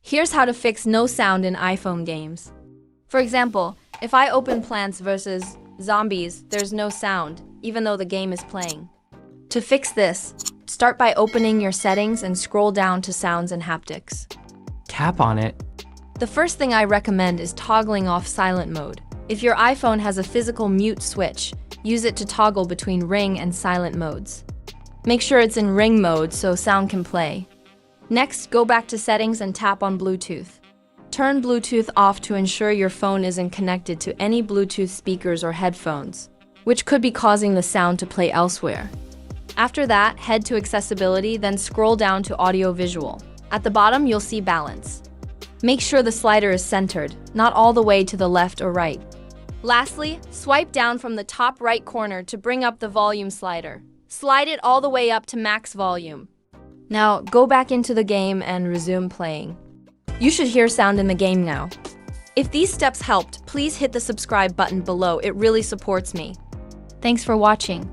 Here's how to fix no sound in iPhone games. For example, if I open Plants vs. Zombies, there's no sound, even though the game is playing. To fix this, start by opening your settings and scroll down to Sounds and Haptics. Tap on it. The first thing I recommend is toggling off silent mode. If your iPhone has a physical mute switch, use it to toggle between ring and silent modes. Make sure it's in ring mode so sound can play. Next, go back to settings and tap on Bluetooth. Turn Bluetooth off to ensure your phone isn't connected to any Bluetooth speakers or headphones, which could be causing the sound to play elsewhere. After that, head to Accessibility, then scroll down to Audio Visual. At the bottom, you'll see Balance. Make sure the slider is centered, not all the way to the left or right. Lastly, swipe down from the top right corner to bring up the volume slider. Slide it all the way up to max volume. Now, go back into the game and resume playing. You should hear sound in the game now. If these steps helped, please hit the subscribe button below. It really supports me. Thanks for watching.